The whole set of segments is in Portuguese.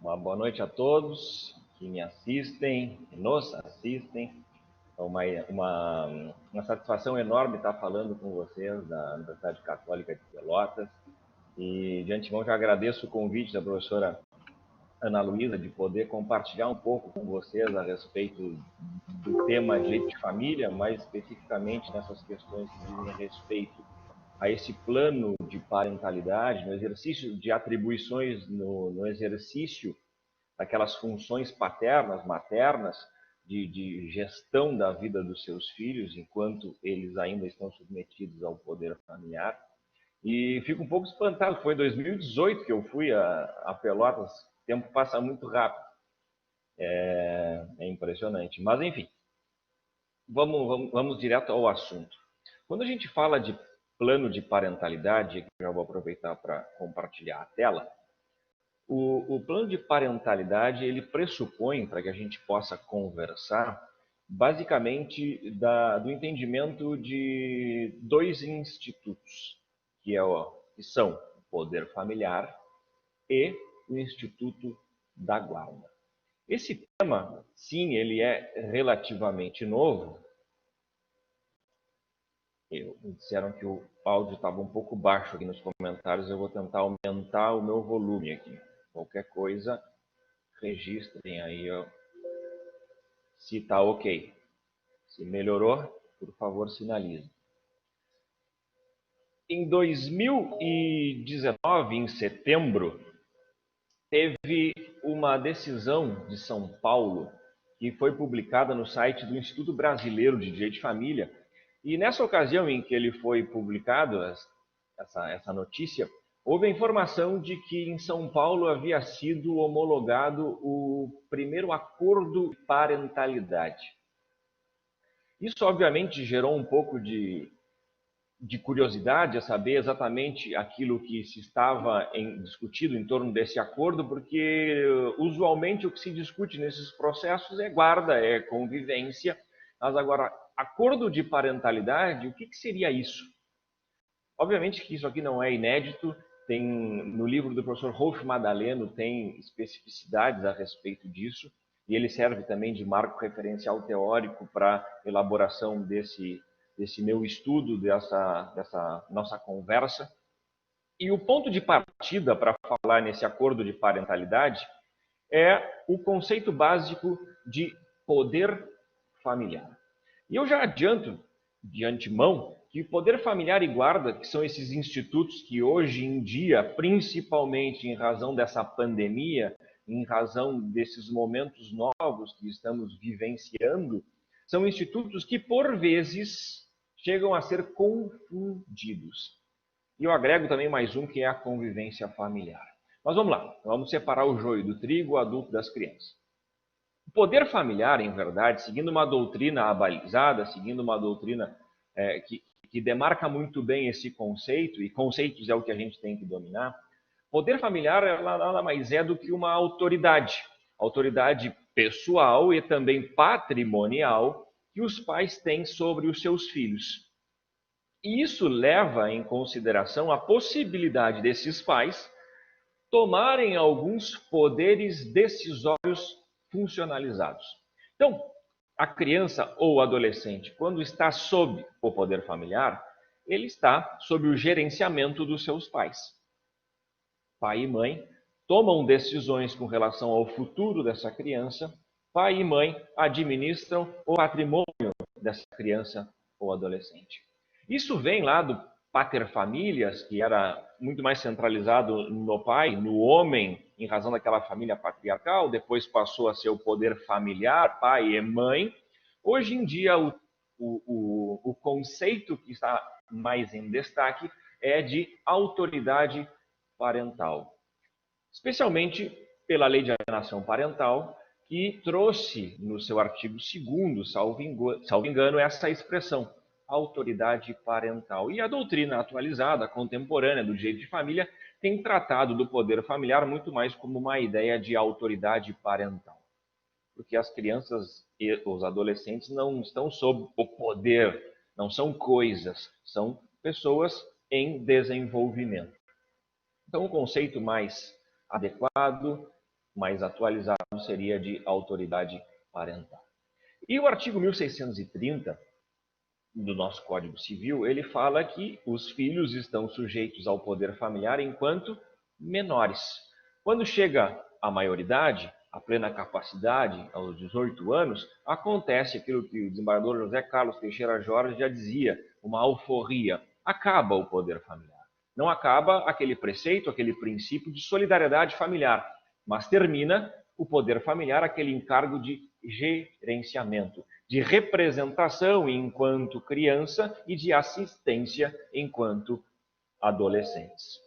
Uma boa noite a todos que me assistem, que nos assistem. É uma satisfação enorme estar falando com vocês da Universidade Católica de Pelotas. E de antemão já agradeço o convite da professora Ana Luísa de poder compartilhar um pouco com vocês a respeito do tema direito de família, mais especificamente nessas questões que dizem respeito a esse plano de parentalidade, no exercício de atribuições, no exercício daquelas funções paternas, maternas, de gestão da vida dos seus filhos, enquanto eles ainda estão submetidos ao poder familiar. E fico um pouco espantado, foi em 2018 que eu fui a Pelotas, o tempo passa muito rápido, é impressionante. Mas, enfim, vamos direto ao assunto. Quando a gente fala de plano de parentalidade, que eu já vou aproveitar para compartilhar a tela, o plano de parentalidade, ele pressupõe, para que a gente possa conversar, basicamente do entendimento de dois institutos, que são o poder familiar e o Instituto da Guarda. Esse tema, sim, ele é relativamente novo. Me disseram que o áudio estava um pouco baixo aqui nos comentários, eu vou tentar aumentar o meu volume aqui. Qualquer coisa, registrem aí se está ok. Se melhorou, por favor, sinalize. Em 2019, em setembro, teve uma decisão de São Paulo que foi publicada no site do Instituto Brasileiro de Direito de Família. E nessa ocasião em que ele foi publicado, essa notícia, houve a informação de que em São Paulo havia sido homologado o primeiro acordo de parentalidade. Isso, obviamente, gerou um pouco de curiosidade a saber exatamente aquilo que se estava discutido em torno desse acordo, porque usualmente o que se discute nesses processos é guarda, é convivência, mas agora, acordo de parentalidade, o que seria isso? Obviamente que isso aqui não é inédito, no livro do professor Rolf Madaleno tem especificidades a respeito disso, e ele serve também de marco referencial teórico para elaboração desse meu estudo, dessa nossa conversa. E o ponto de partida para falar nesse acordo de parentalidade é o conceito básico de poder familiar. E eu já adianto, de antemão, que poder familiar e guarda, que são esses institutos que hoje em dia, principalmente em razão dessa pandemia, em razão desses momentos novos que estamos vivenciando, são institutos que, por vezes, chegam a ser confundidos. E eu agrego também mais um, que é a convivência familiar. Mas vamos lá, vamos separar o joio do trigo, o adulto das crianças. O poder familiar, em verdade, seguindo uma doutrina abalizada, seguindo uma doutrina que demarca muito bem esse conceito, e conceitos é o que a gente tem que dominar, poder familiar nada mais é do que uma autoridade pessoal e também patrimonial que os pais têm sobre os seus filhos. E isso leva em consideração a possibilidade desses pais tomarem alguns poderes decisórios funcionalizados. Então, a criança ou adolescente, quando está sob o poder familiar, ele está sob o gerenciamento dos seus pais. Pai e mãe tomam decisões com relação ao futuro dessa criança. Pai e mãe administram o patrimônio dessa criança ou adolescente. Isso vem lá do pater familias, que era muito mais centralizado no pai, no homem, em razão daquela família patriarcal, depois passou a ser o poder familiar, pai e mãe. Hoje em dia, o conceito que está mais em destaque é de autoridade parental, especialmente pela Lei de Alienação Parental, que trouxe no seu artigo 2º, salvo engano, essa expressão, autoridade parental. E a doutrina atualizada, contemporânea do direito de família, tem tratado do poder familiar muito mais como uma ideia de autoridade parental. Porque as crianças e os adolescentes não estão sob o poder, não são coisas, são pessoas em desenvolvimento. Então, o conceito mais adequado mais atualizado seria de autoridade parental. E o artigo 1630 do nosso Código Civil, ele fala que os filhos estão sujeitos ao poder familiar enquanto menores. Quando chega à maioridade, à plena capacidade, aos 18 anos, acontece aquilo que o desembargador José Carlos Teixeira Jorge já dizia, uma alforria. Acaba o poder familiar. Não acaba aquele preceito, aquele princípio de solidariedade familiar, mas termina o poder familiar, aquele encargo de gerenciamento, de representação enquanto criança e de assistência enquanto adolescentes.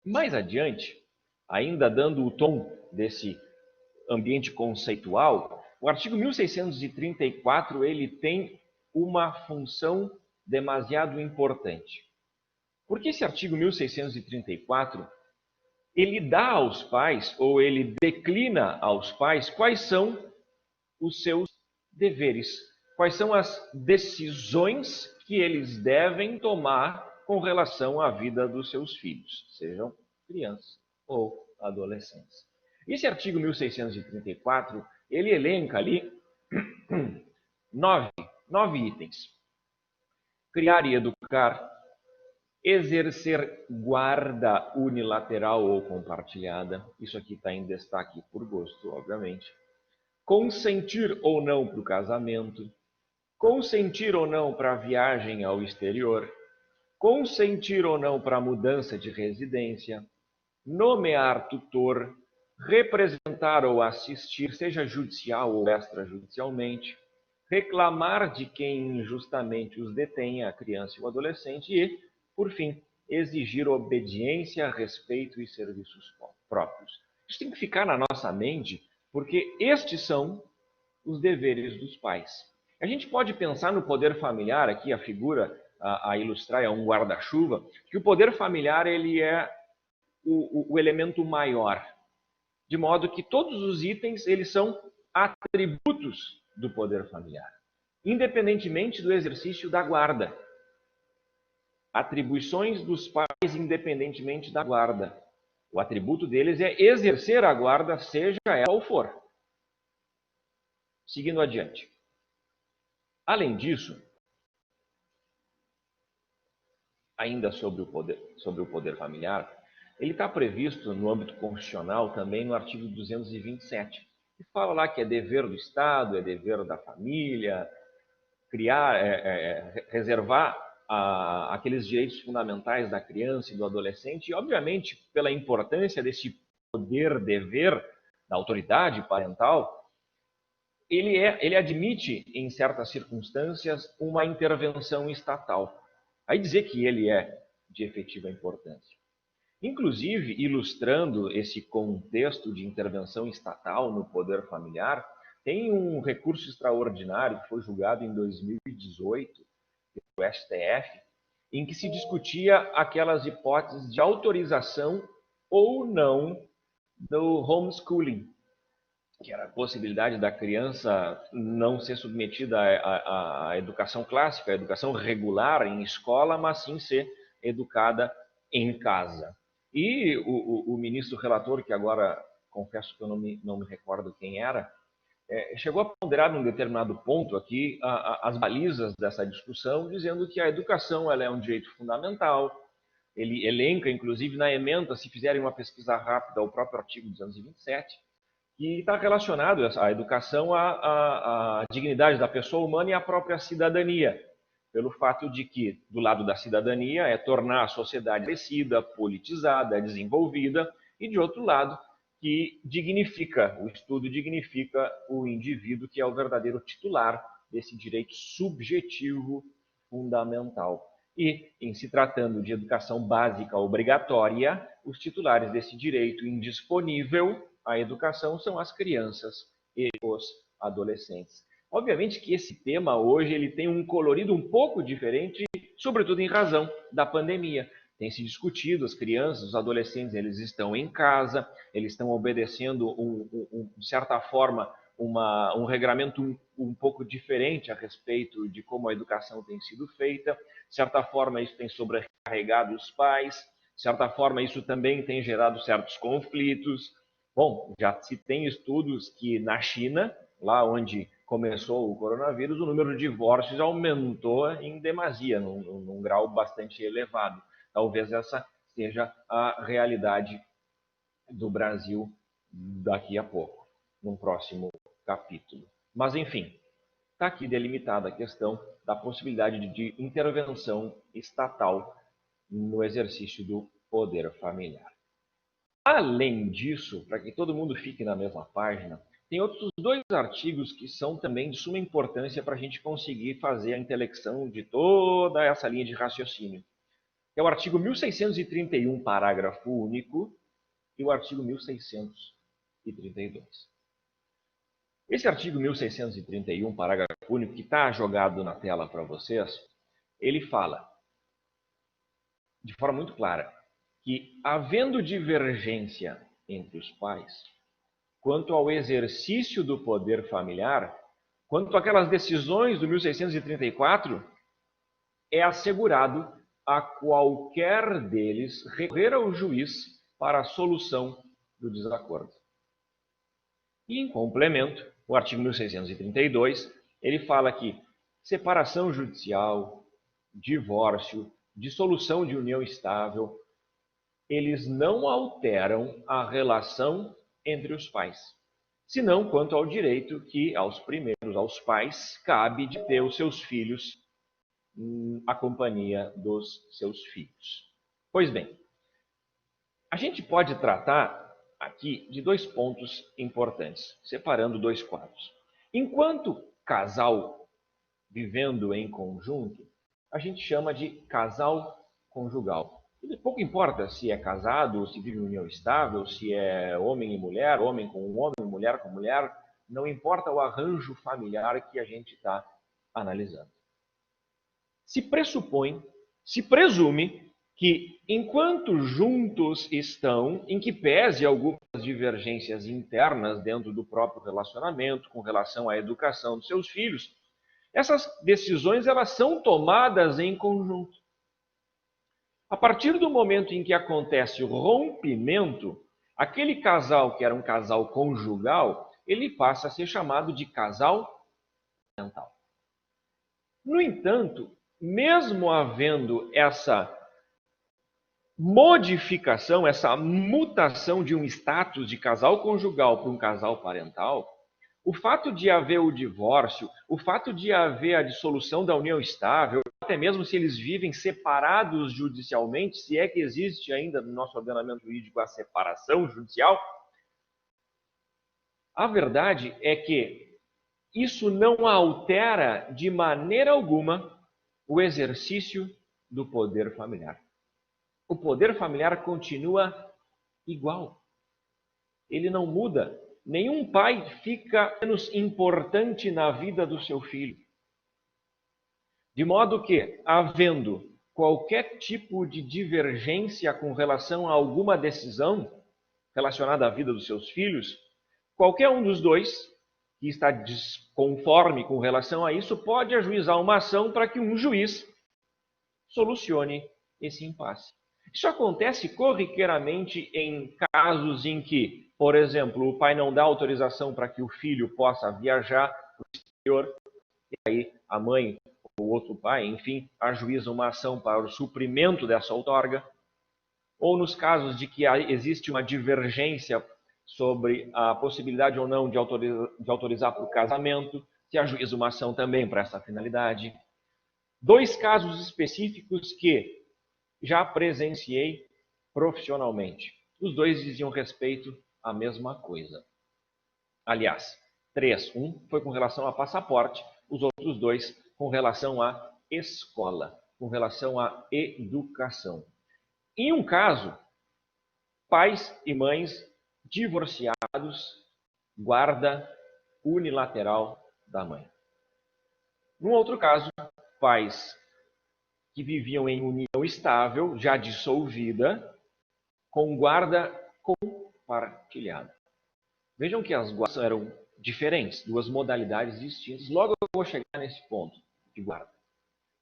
Mais adiante, ainda dando o tom desse ambiente conceitual, o artigo 1634 ele tem uma função demasiado importante. Porque esse artigo 1634 ele dá aos pais, ou ele declina aos pais, quais são os seus deveres, quais são as decisões que eles devem tomar com relação à vida dos seus filhos, sejam crianças ou adolescentes. Esse artigo 1634, ele elenca ali nove itens. Criar e educar, exercer guarda unilateral ou compartilhada, isso aqui está em destaque por gosto, obviamente. Consentir ou não para o casamento, consentir ou não para a viagem ao exterior, consentir ou não para a mudança de residência, nomear tutor, representar ou assistir, seja judicial ou extrajudicialmente, reclamar de quem injustamente os detenha, a criança e o adolescente, e, por fim, exigir obediência, respeito e serviços próprios. Isso tem que ficar na nossa mente, porque estes são os deveres dos pais. A gente pode pensar no poder familiar, aqui a figura a ilustrar é um guarda-chuva, que o poder familiar ele é o elemento maior, de modo que todos os itens eles são atributos do poder familiar, independentemente do exercício da guarda. Atribuições dos pais independentemente da guarda. O atributo deles é exercer a guarda, seja ela qual for. Seguindo adiante. Além disso, ainda sobre o poder familiar, ele está previsto no âmbito constitucional também no artigo 227, que fala lá que é dever do Estado, é dever da família, criar, reservar aqueles direitos fundamentais da criança e do adolescente, e obviamente pela importância desse poder-dever da autoridade parental, ele admite, em certas circunstâncias, uma intervenção estatal. Aí dizer que ele é de efetiva importância. Inclusive, ilustrando esse contexto de intervenção estatal no poder familiar, tem um recurso extraordinário que foi julgado em 2018 pelo STF, em que se discutia aquelas hipóteses de autorização ou não do homeschooling, que era a possibilidade da criança não ser submetida à educação clássica, à educação regular em escola, mas sim ser educada em casa. E o ministro relator, que agora confesso que eu não me recordo quem era, chegou a ponderar num determinado ponto aqui as balizas dessa discussão, dizendo que a educação ela é um direito fundamental. Ele elenca, inclusive na ementa, se fizerem uma pesquisa rápida, o próprio artigo 227, que está relacionado à educação à dignidade da pessoa humana e à própria cidadania, pelo fato de que, do lado da cidadania, é tornar a sociedade crescida, politizada, desenvolvida, e, de outro lado, que dignifica, o estudo dignifica o indivíduo, que é o verdadeiro titular desse direito subjetivo fundamental. E, em se tratando de educação básica obrigatória, os titulares desse direito indisponível à educação são as crianças e os adolescentes. Obviamente que esse tema hoje ele tem um colorido um pouco diferente, sobretudo em razão da pandemia. Tem se discutido, as crianças, os adolescentes, eles estão em casa, eles estão obedecendo, de certa forma, um regramento um pouco diferente a respeito de como a educação tem sido feita. De certa forma, isso tem sobrecarregado os pais. De certa forma, isso também tem gerado certos conflitos. Bom, já se tem estudos que na China, lá onde começou o coronavírus, o número de divórcios aumentou em demasia, num grau bastante elevado. Talvez essa seja a realidade do Brasil daqui a pouco, num próximo capítulo. Mas, enfim, está aqui delimitada a questão da possibilidade de intervenção estatal no exercício do poder familiar. Além disso, para que todo mundo fique na mesma página, tem outros dois artigos que são também de suma importância para a gente conseguir fazer a intelecção de toda essa linha de raciocínio. É o artigo 1631, parágrafo único, e o artigo 1632. Esse artigo 1631, parágrafo único, que está jogado na tela para vocês, ele fala, de forma muito clara, que, havendo divergência entre os pais, quanto ao exercício do poder familiar, quanto àquelas decisões do 1634, é assegurado a qualquer deles recorrer ao juiz para a solução do desacordo. E, em complemento, o artigo 1632, ele fala que separação judicial, divórcio, dissolução de união estável, eles não alteram a relação entre os pais, senão quanto ao direito que aos pais, cabe de ter os seus filhos a companhia dos seus filhos. Pois bem, a gente pode tratar aqui de dois pontos importantes, separando dois quadros. Enquanto casal vivendo em conjunto, a gente chama de casal conjugal. E pouco importa se é casado, se vive em união estável, se é homem e mulher, homem com homem, mulher com mulher, não importa o arranjo familiar que a gente está analisando. Se presume que, enquanto juntos estão, em que pese algumas divergências internas dentro do próprio relacionamento, com relação à educação dos seus filhos, essas decisões elas são tomadas em conjunto. A partir do momento em que acontece o rompimento, aquele casal que era um casal conjugal, ele passa a ser chamado de casal parental. No entanto, mesmo havendo essa modificação, essa mutação de um status de casal conjugal para um casal parental, o fato de haver o divórcio, o fato de haver a dissolução da união estável, até mesmo se eles vivem separados judicialmente, se é que existe ainda no nosso ordenamento jurídico a separação judicial, a verdade é que isso não altera de maneira alguma o exercício do poder familiar. O poder familiar continua igual. Ele não muda. Nenhum pai fica menos importante na vida do seu filho. De modo que, havendo qualquer tipo de divergência com relação a alguma decisão relacionada à vida dos seus filhos, qualquer um dos dois que está desconforme com relação a isso pode ajuizar uma ação para que um juiz solucione esse impasse. Isso acontece corriqueiramente em casos em que, por exemplo, o pai não dá autorização para que o filho possa viajar para o exterior, e aí a mãe ou outro pai, enfim, ajuiza uma ação para o suprimento dessa outorga. Ou nos casos de que existe uma divergência sobre a possibilidade ou não de autorizar para o casamento, se ajuiza uma ação também para essa finalidade. Dois casos específicos que já presenciei profissionalmente. Os dois diziam respeito à mesma coisa. Aliás, três. Um foi com relação a passaporte, os outros dois com relação à escola, com relação à educação. Em um caso, pais e mães divorciados, guarda unilateral da mãe. Num outro caso, pais que viviam em união estável, já dissolvida, com guarda compartilhada. Vejam que as guardas eram diferentes, duas modalidades distintas. Logo eu vou chegar nesse ponto de guarda.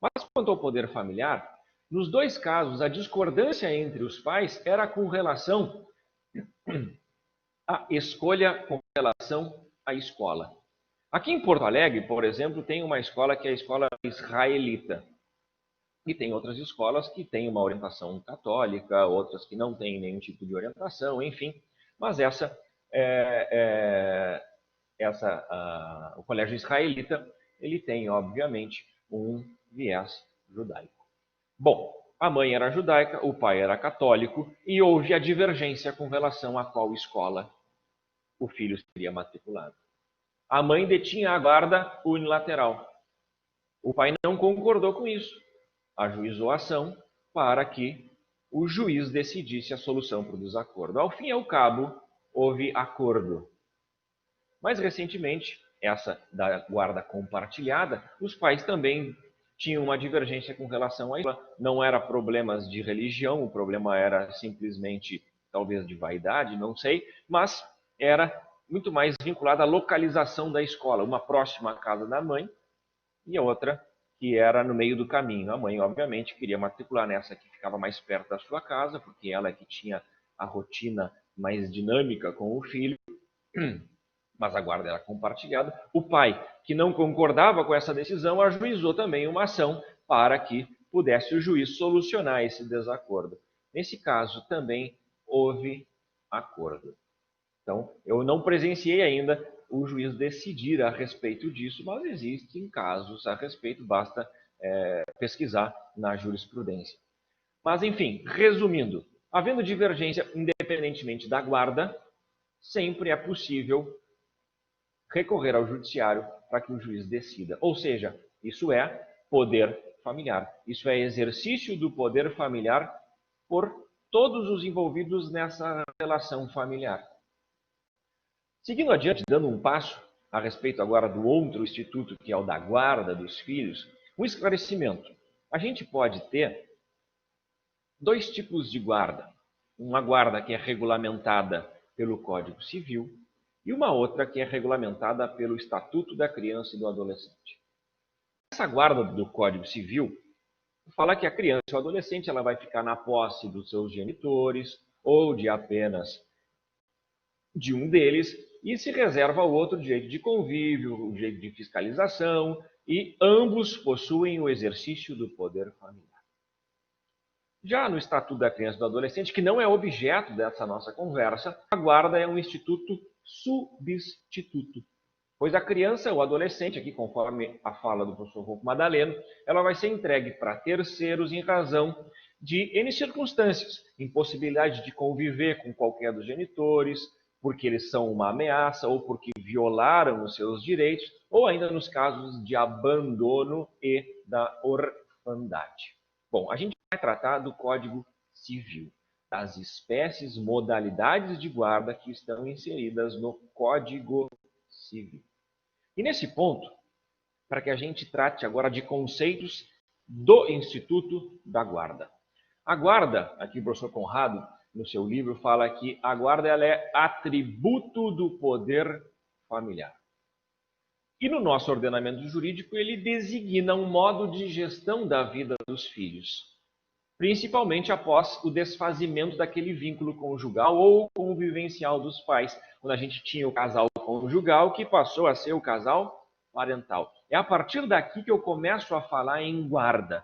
Mas quanto ao poder familiar, nos dois casos, a discordância entre os pais era com relação a escolha com relação à escola. Aqui em Porto Alegre, por exemplo, tem uma escola que é a escola israelita. E tem outras escolas que têm uma orientação católica, outras que não têm nenhum tipo de orientação, enfim. Mas o colégio israelita, ele tem, obviamente, um viés judaico. Bom, a mãe era judaica, o pai era católico, e houve a divergência com relação a qual escola o filho seria matriculado. A mãe detinha a guarda unilateral. O pai não concordou com isso. Ajuizou a ação para que o juiz decidisse a solução para o desacordo. Ao fim e ao cabo, houve acordo. Mais recentemente, essa da guarda compartilhada, os pais também tinham uma divergência com relação a isso. Não era problemas de religião, o problema era simplesmente, talvez, de vaidade, não sei, mas era muito mais vinculado à localização da escola. Uma próxima à casa da mãe e a outra que era no meio do caminho. A mãe, obviamente, queria matricular nessa que ficava mais perto da sua casa, porque ela é que tinha a rotina mais dinâmica com o filho, mas a guarda era compartilhada. O pai, que não concordava com essa decisão, ajuizou também uma ação para que pudesse o juiz solucionar esse desacordo. Nesse caso, também houve acordo. Então, eu não presenciei ainda o juiz decidir a respeito disso, mas existem casos a respeito, basta pesquisar na jurisprudência. Mas, enfim, resumindo, havendo divergência independentemente da guarda, sempre é possível recorrer ao judiciário para que o juiz decida. Ou seja, isso é poder familiar. Isso é exercício do poder familiar por todos os envolvidos nessa relação familiar. Seguindo adiante, dando um passo a respeito agora do outro instituto, que é o da guarda dos filhos, um esclarecimento. A gente pode ter dois tipos de guarda. Uma guarda que é regulamentada pelo Código Civil e uma outra que é regulamentada pelo Estatuto da Criança e do Adolescente. Essa guarda do Código Civil fala que a criança ou adolescente ela vai ficar na posse dos seus genitores ou de apenas de um deles e se reserva ao outro o direito de convívio, o direito de fiscalização e ambos possuem o exercício do poder familiar. Já no Estatuto da Criança e do Adolescente, que não é objeto dessa nossa conversa, a guarda é um instituto substituto, pois a criança ou adolescente, aqui conforme a fala do professor Rocco Madaleno, ela vai ser entregue para terceiros em razão de N circunstâncias, impossibilidade de conviver com qualquer dos genitores, porque eles são uma ameaça ou porque violaram os seus direitos, ou ainda nos casos de abandono e da orfandade. Bom, a gente vai tratar do Código Civil, das espécies, modalidades de guarda que estão inseridas no Código Civil. E nesse ponto, para que a gente trate agora de conceitos do Instituto da Guarda. A guarda, aqui o professor Conrado, no seu livro, fala que a guarda ela é atributo do poder familiar. E no nosso ordenamento jurídico, ele designa um modo de gestão da vida dos filhos, principalmente após o desfazimento daquele vínculo conjugal ou convivencial dos pais, quando a gente tinha o casal conjugal que passou a ser o casal parental. É a partir daqui que eu começo a falar em guarda.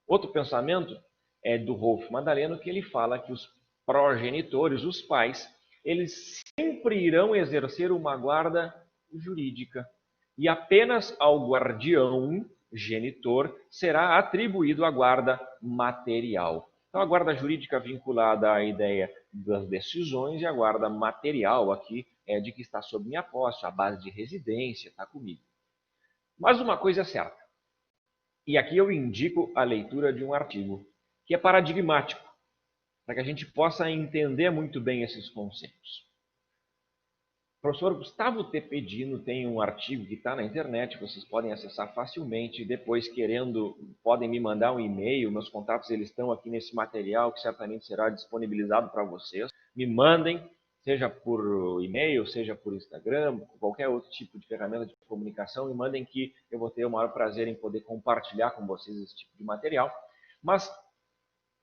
Outro pensamento é do Rolf Madaleno, que ele fala que os progenitores, os pais, eles sempre irão exercer uma guarda jurídica e apenas ao guardião genitor será atribuído a guarda material. Então, a guarda jurídica vinculada à ideia das decisões e a guarda material aqui é de que está sob minha posse, a base de residência, está comigo. Mas uma coisa é certa, e aqui eu indico a leitura de um artigo que é paradigmático, para que a gente possa entender muito bem esses conceitos. O professor Gustavo Tepedino tem um artigo que está na internet, vocês podem acessar facilmente, depois querendo, podem me mandar um e-mail, meus contatos eles estão aqui nesse material que certamente será disponibilizado para vocês. Me mandem, seja por e-mail, seja por Instagram, qualquer outro tipo de ferramenta de comunicação, me mandem que eu vou ter o maior prazer em poder compartilhar com vocês esse tipo de material. Mas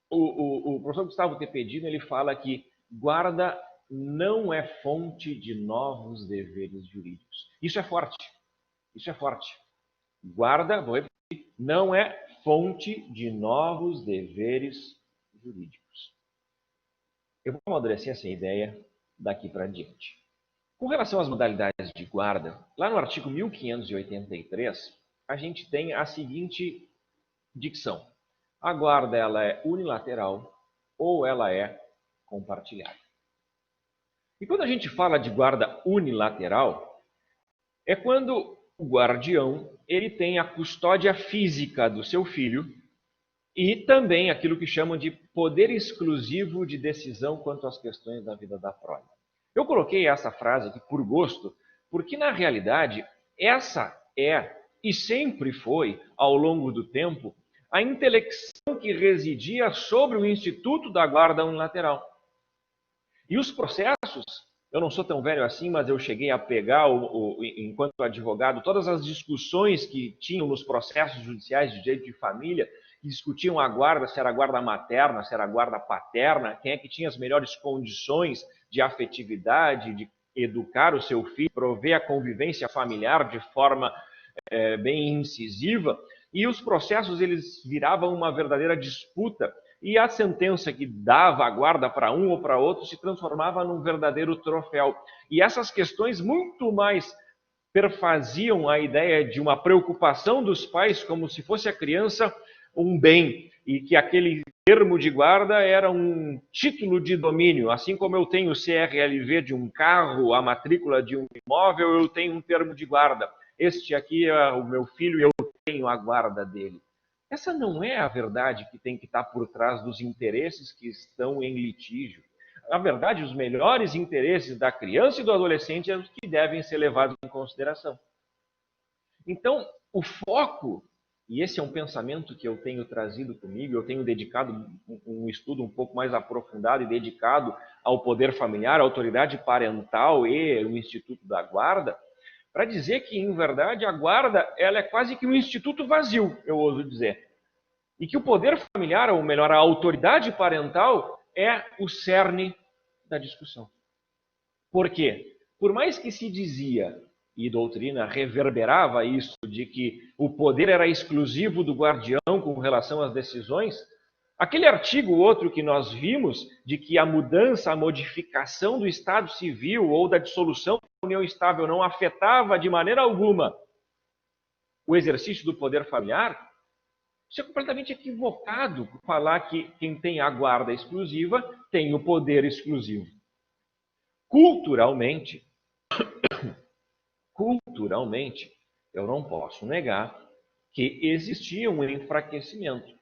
o professor Gustavo Tepedino ele fala que guarda não é fonte de novos deveres jurídicos. Isso é forte. Isso é forte. Guarda, vou repetir, não é fonte de novos deveres jurídicos. Eu vou amadurecer essa ideia daqui para diante. Com relação às modalidades de guarda, lá no artigo 1583, a gente tem a seguinte dicção. A guarda ela é unilateral ou ela é compartilhada. E quando a gente fala de guarda unilateral, é quando o guardião ele tem a custódia física do seu filho e também aquilo que chamam de poder exclusivo de decisão quanto às questões da vida da prole. Eu coloquei essa frase aqui por gosto, porque na realidade essa é e sempre foi, ao longo do tempo, a intelecção que residia sobre o instituto da guarda unilateral. E os processos, eu não sou tão velho assim, mas eu cheguei a pegar, enquanto advogado, todas as discussões que tinham nos processos judiciais de direito de família, que discutiam a guarda, se era a guarda materna, se era a guarda paterna, quem é que tinha as melhores condições de afetividade, de educar o seu filho, prover a convivência familiar de forma bem incisiva. E os processos eles viravam uma verdadeira disputa e a sentença que dava a guarda para um ou para outro se transformava num verdadeiro troféu. E essas questões muito mais perfaziam a ideia de uma preocupação dos pais como se fosse a criança um bem e que aquele termo de guarda era um título de domínio. Assim como eu tenho o CRLV de um carro, a matrícula de um imóvel, eu tenho um termo de guarda. Este aqui é o meu filho e eu tenho a guarda dele. Essa não é a verdade que tem que estar por trás dos interesses que estão em litígio. Na verdade, os melhores interesses da criança e do adolescente são os que devem ser levados em consideração. Então, o foco, e esse é um pensamento que eu tenho trazido comigo, eu tenho dedicado um estudo um pouco mais aprofundado e dedicado ao poder familiar, à autoridade parental e o Instituto da Guarda, para dizer que, em verdade, a guarda ela é quase que um instituto vazio, eu ouso dizer. E que o poder familiar, ou melhor, a autoridade parental, é o cerne da discussão. Por quê? Por mais que se dizia, e doutrina reverberava isso, de que o poder era exclusivo do guardião com relação às decisões, aquele artigo outro que nós vimos, de que a mudança, a modificação do Estado Civil ou da dissolução da união estável não afetava de maneira alguma o exercício do poder familiar, isso é completamente equivocado falar que quem tem a guarda exclusiva tem o poder exclusivo. Culturalmente, eu não posso negar que existia um enfraquecimento,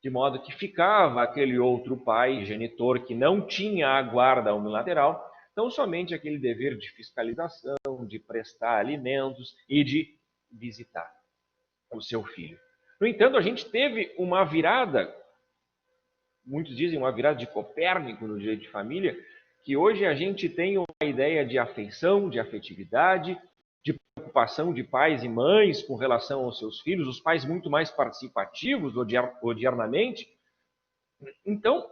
de modo que ficava aquele outro pai, genitor, que não tinha a guarda unilateral, então somente aquele dever de fiscalização, de prestar alimentos e de visitar o seu filho. No entanto, a gente teve uma virada, muitos dizem uma virada de Copérnico no direito de família, que hoje a gente tem uma ideia de afeição, de afetividade, de preocupação de pais e mães com relação aos seus filhos, os pais muito mais participativos odiernamente. Então,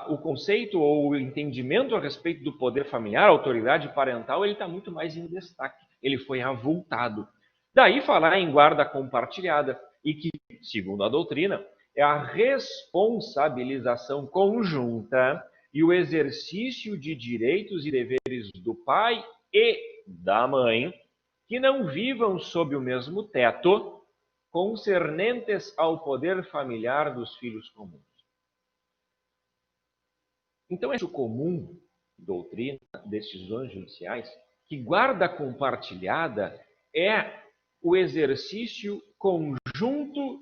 o conceito ou o entendimento a respeito do poder familiar, a autoridade parental, ele está muito mais em destaque. Ele foi avultado. Daí falar em guarda compartilhada e que, segundo a doutrina, é a responsabilização conjunta e o exercício de direitos e deveres do pai e da mãe que não vivam sob o mesmo teto concernentes ao poder familiar dos filhos comuns. Então, é comum, doutrina, decisões judiciais, que guarda compartilhada é o exercício conjunto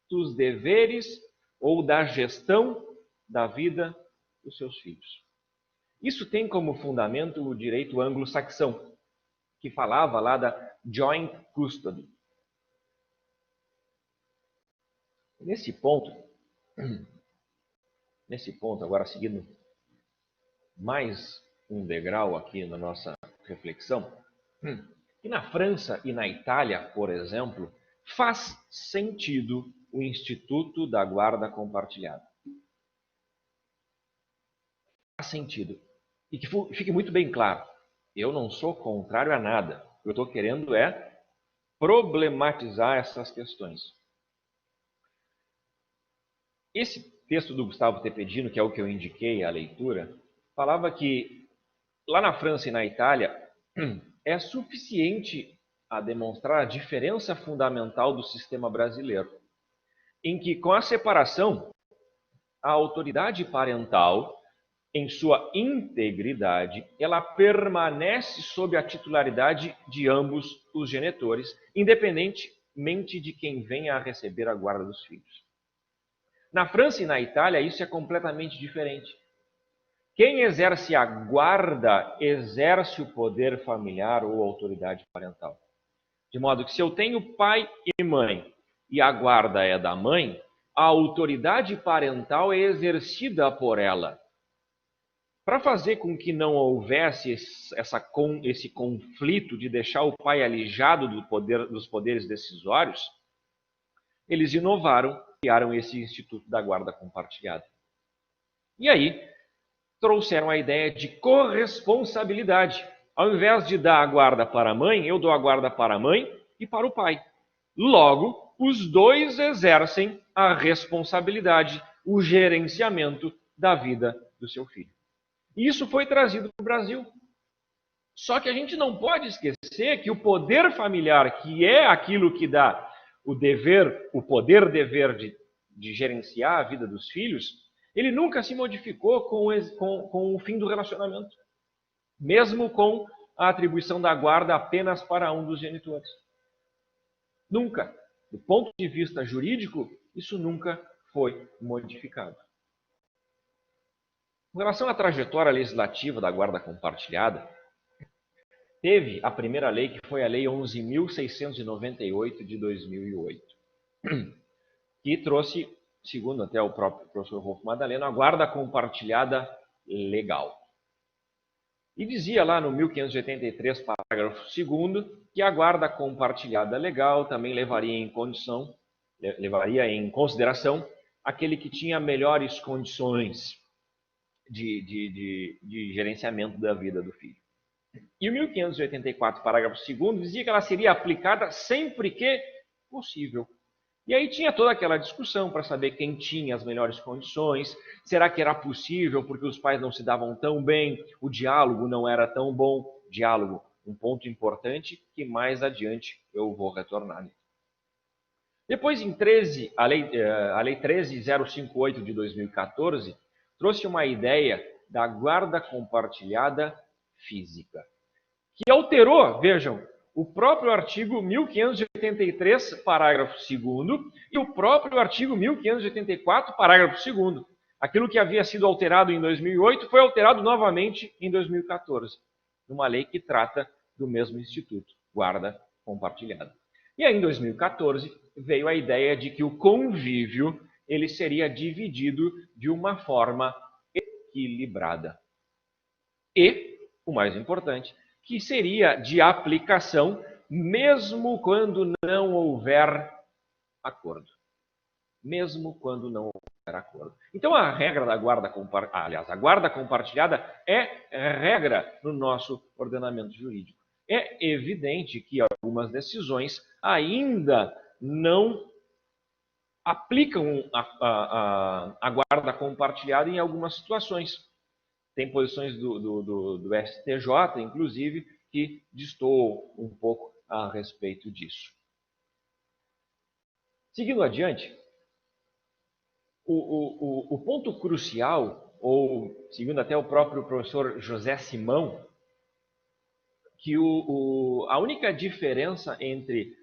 dos deveres ou da gestão da vida dos seus filhos. Isso tem como fundamento o direito anglo-saxão, que falava lá da joint custody. Nesse ponto, agora seguindo mais um degrau aqui na nossa reflexão, que na França e na Itália, por exemplo, faz sentido o Instituto da Guarda Compartilhada. sentido. E que fique muito bem claro, eu não sou contrário a nada. O que eu estou querendo é problematizar essas questões. Esse texto do Gustavo Tepedino, que é o que eu indiquei à leitura, falava que lá na França e na Itália é suficiente a demonstrar a diferença fundamental do sistema brasileiro, em que com a separação, a autoridade parental, em sua integridade, ela permanece sob a titularidade de ambos os genitores, independentemente de quem venha a receber a guarda dos filhos. Na França e na Itália, isso é completamente diferente. Quem exerce a guarda, exerce o poder familiar ou autoridade parental. De modo que se eu tenho pai e mãe e a guarda é da mãe, a autoridade parental é exercida por ela. Para fazer com que não houvesse esse conflito de deixar o pai alijado dos poderes decisórios, eles inovaram, criaram esse Instituto da Guarda Compartilhada. E aí, trouxeram a ideia de corresponsabilidade. Ao invés de dar a guarda para a mãe, eu dou a guarda para a mãe e para o pai. Logo, os dois exercem a responsabilidade, o gerenciamento da vida do seu filho. Isso foi trazido para o Brasil. Só que a gente não pode esquecer que o poder familiar, que é aquilo que dá o poder-dever de gerenciar a vida dos filhos, ele nunca se modificou com o fim do relacionamento, mesmo com a atribuição da guarda apenas para um dos genitores. Nunca. Do ponto de vista jurídico, isso nunca foi modificado. Com relação à trajetória legislativa da guarda compartilhada, teve a primeira lei, que foi a Lei 11.698 de 2008, que trouxe, segundo até o próprio professor Rolfo Madaleno, a guarda compartilhada legal. E dizia lá no 1583, parágrafo 2º, que a guarda compartilhada legal também levaria em consideração aquele que tinha melhores condições de gerenciamento da vida do filho. E o 1584, parágrafo 2º, dizia que ela seria aplicada sempre que possível. E aí tinha toda aquela discussão para saber quem tinha as melhores condições, será que era possível porque os pais não se davam tão bem, o diálogo não era tão bom. Diálogo, um ponto importante que mais adiante eu vou retornar. Depois, a Lei 13.058 de 2014 trouxe uma ideia da guarda compartilhada física, que alterou, vejam, o próprio artigo 1583, parágrafo 2º, e o próprio artigo 1584, parágrafo 2º. Aquilo que havia sido alterado em 2008 foi alterado novamente em 2014, numa lei que trata do mesmo instituto, guarda compartilhada. E aí, em 2014, veio a ideia de que o convívio ele seria dividido de uma forma equilibrada. E, o mais importante, que seria de aplicação mesmo quando não houver acordo. Mesmo quando não houver acordo. Então, a regra da guarda compartilhada, a guarda compartilhada é regra no nosso ordenamento jurídico. É evidente que algumas decisões ainda não aplicam a guarda compartilhada em algumas situações. Tem posições do STJ, inclusive, que destoam um pouco a respeito disso. Seguindo adiante, o ponto crucial, ou seguindo até o próprio professor José Simão, que a única diferença entre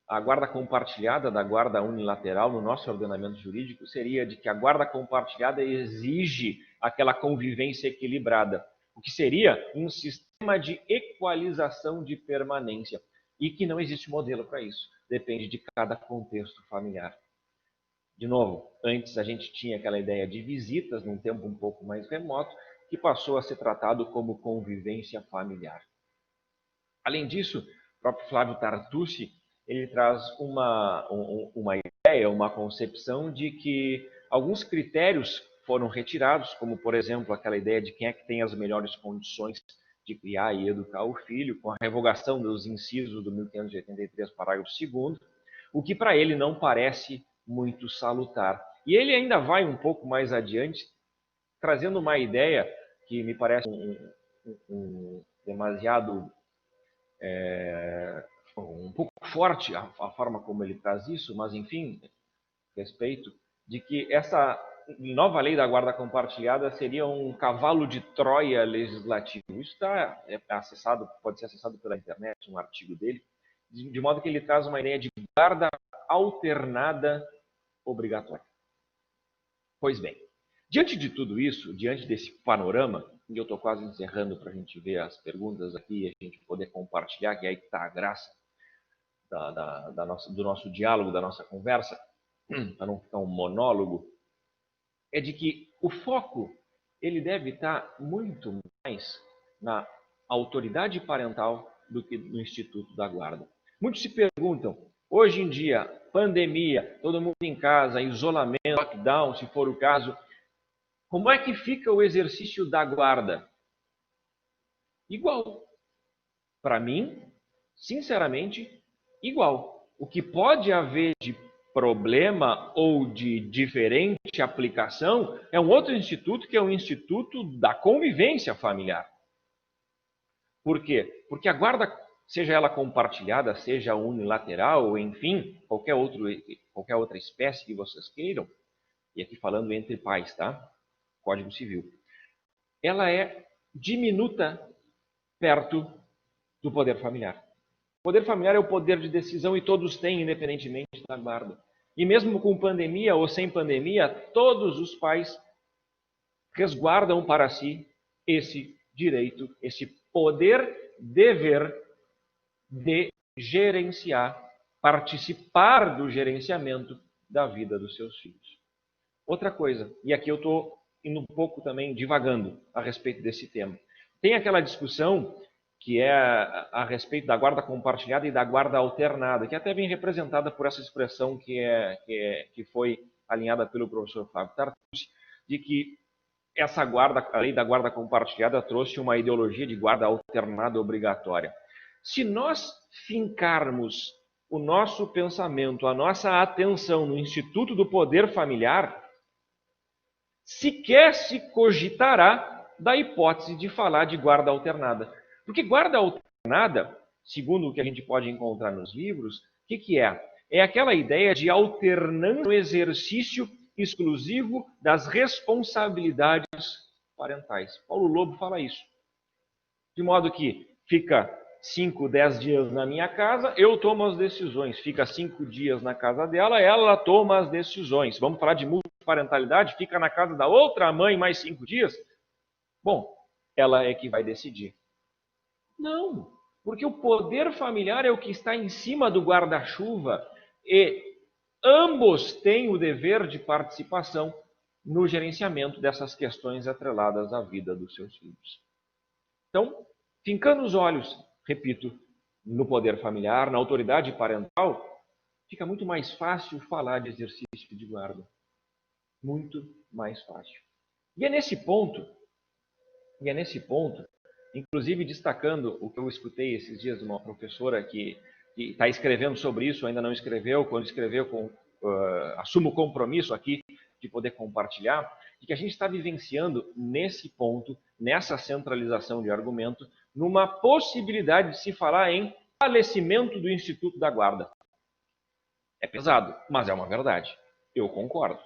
a guarda compartilhada da guarda unilateral no nosso ordenamento jurídico seria de que a guarda compartilhada exige aquela convivência equilibrada, o que seria um sistema de equalização de permanência, e que não existe modelo para isso, depende de cada contexto familiar. De novo, antes a gente tinha aquela ideia de visitas, num tempo um pouco mais remoto, que passou a ser tratado como convivência familiar. Além disso, o próprio Flávio Tartucci ele traz uma ideia, uma concepção de que alguns critérios foram retirados, como, por exemplo, aquela ideia de quem é que tem as melhores condições de criar e educar o filho, com a revogação dos incisos do 1583, parágrafo 2º, o que para ele não parece muito salutar. E ele ainda vai um pouco mais adiante, trazendo uma ideia que me parece demasiado, um pouco forte a forma como ele traz isso, mas enfim, respeito, de que essa nova lei da guarda compartilhada seria um cavalo de Troia legislativo. Isso está acessado, pode ser acessado pela internet, um artigo dele, de modo que ele traz uma ideia de guarda alternada obrigatória. Pois bem, diante de tudo isso, diante desse panorama, e eu estou quase encerrando para a gente ver as perguntas aqui e a gente poder compartilhar, que é aí que está a graça do nosso diálogo, da nossa conversa, para não ficar um monólogo, é de que o foco ele deve estar muito mais na autoridade parental do que no Instituto da Guarda. Muitos se perguntam, hoje em dia, pandemia, todo mundo em casa, isolamento, lockdown, se for o caso, como é que fica o exercício da guarda? Igual. Para mim, sinceramente, igual. O que pode haver de problema ou de diferente aplicação é um outro instituto, que é o Instituto da Convivência Familiar. Por quê? Porque a guarda, seja ela compartilhada, seja unilateral, ou enfim, qualquer outra espécie que vocês queiram, e aqui falando entre pais, tá? Código Civil, ela é diminuta perto do poder familiar. O poder familiar é o poder de decisão e todos têm, independentemente da guarda. E mesmo com pandemia ou sem pandemia, todos os pais resguardam para si esse direito, esse poder, dever de gerenciar, participar do gerenciamento da vida dos seus filhos. Outra coisa, e aqui eu estou indo um pouco também divagando a respeito desse tema. Tem aquela discussão que é a respeito da guarda compartilhada e da guarda alternada, que até vem representada por essa expressão que foi alinhada pelo professor Fábio Tartucci, de que essa guarda, a lei da guarda compartilhada trouxe uma ideologia de guarda alternada obrigatória. Se nós fincarmos o nosso pensamento, a nossa atenção no Instituto do Poder Familiar, sequer se cogitará da hipótese de falar de guarda alternada. Porque guarda alternada, segundo o que a gente pode encontrar nos livros, o que é? É aquela ideia de alternância no exercício exclusivo das responsabilidades parentais. Paulo Lobo fala isso. De modo que fica 5, 10 dias na minha casa, eu tomo as decisões. Fica 5 dias na casa dela, ela toma as decisões. Vamos falar de multiparentalidade? Fica na casa da outra mãe mais 5 dias? Bom, ela é que vai decidir. Não, porque o poder familiar é o que está em cima do guarda-chuva e ambos têm o dever de participação no gerenciamento dessas questões atreladas à vida dos seus filhos. Então, fincando os olhos, repito, no poder familiar, na autoridade parental, fica muito mais fácil falar de exercício de guarda. Muito mais fácil. E é nesse ponto, inclusive destacando o que eu escutei esses dias de uma professora que está escrevendo sobre isso, ainda não escreveu, quando escreveu, assumo o compromisso aqui de poder compartilhar, de que a gente está vivenciando nesse ponto, nessa centralização de argumento, numa possibilidade de se falar em falecimento do Instituto da Guarda. É pesado, mas é uma verdade. Eu concordo.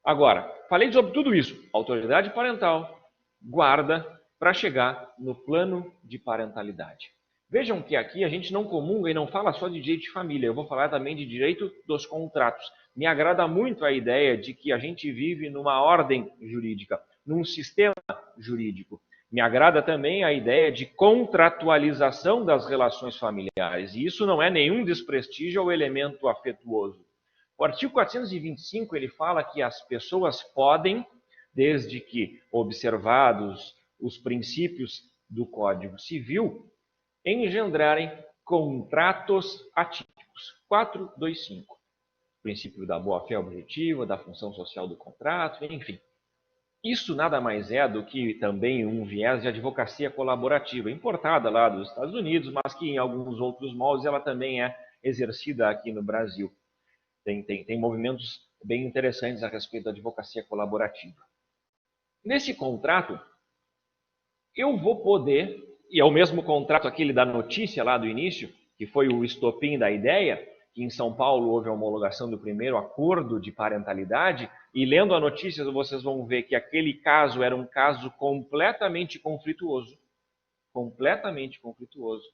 Agora, falei sobre tudo isso, autoridade parental, guarda, para chegar no plano de parentalidade. Vejam que aqui a gente não comunga e não fala só de direito de família, eu vou falar também de direito dos contratos. Me agrada muito a ideia de que a gente vive numa ordem jurídica, num sistema jurídico. Me agrada também a ideia de contratualização das relações familiares, e isso não é nenhum desprestígio ao elemento afetuoso. O artigo 425 ele fala que as pessoas podem, desde que observados os princípios do Código Civil, engendrarem contratos atípicos. 425. O princípio da boa-fé objetiva, da função social do contrato, enfim. Isso nada mais é do que também um viés de advocacia colaborativa, importada lá dos Estados Unidos, mas que em alguns outros moldes ela também é exercida aqui no Brasil. Tem movimentos bem interessantes a respeito da advocacia colaborativa. Nesse contrato, eu vou poder, e é o mesmo contrato aquele da notícia lá do início, que foi o estopim da ideia, que em São Paulo houve a homologação do primeiro acordo de parentalidade, e lendo a notícia vocês vão ver que aquele caso era um caso completamente conflituoso. Completamente conflituoso.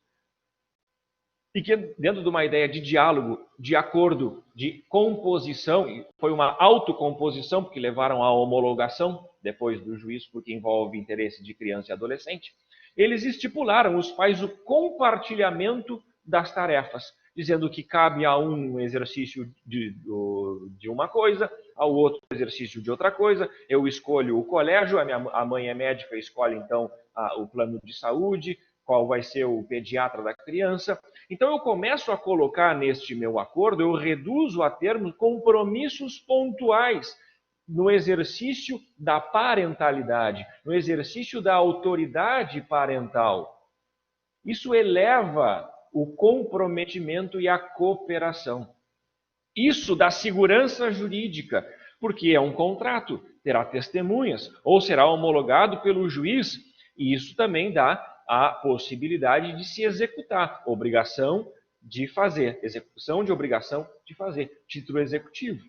E que dentro de uma ideia de diálogo, de acordo, de composição, foi uma autocomposição, porque levaram à homologação depois do juízo, porque envolve interesse de criança e adolescente, eles estipularam os pais o compartilhamento das tarefas, dizendo que cabe a um exercício de uma coisa, ao outro exercício de outra coisa. Eu escolho o colégio, a mãe é médica, escolhe então o plano de saúde, qual vai ser o pediatra da criança. Então eu começo a colocar neste meu acordo, eu reduzo a termos compromissos pontuais no exercício da parentalidade, no exercício da autoridade parental. Isso eleva o comprometimento e a cooperação. Isso dá segurança jurídica, porque é um contrato, terá testemunhas, ou será homologado pelo juiz, e isso também dá a possibilidade de se executar, obrigação de fazer, execução de obrigação de fazer, título executivo.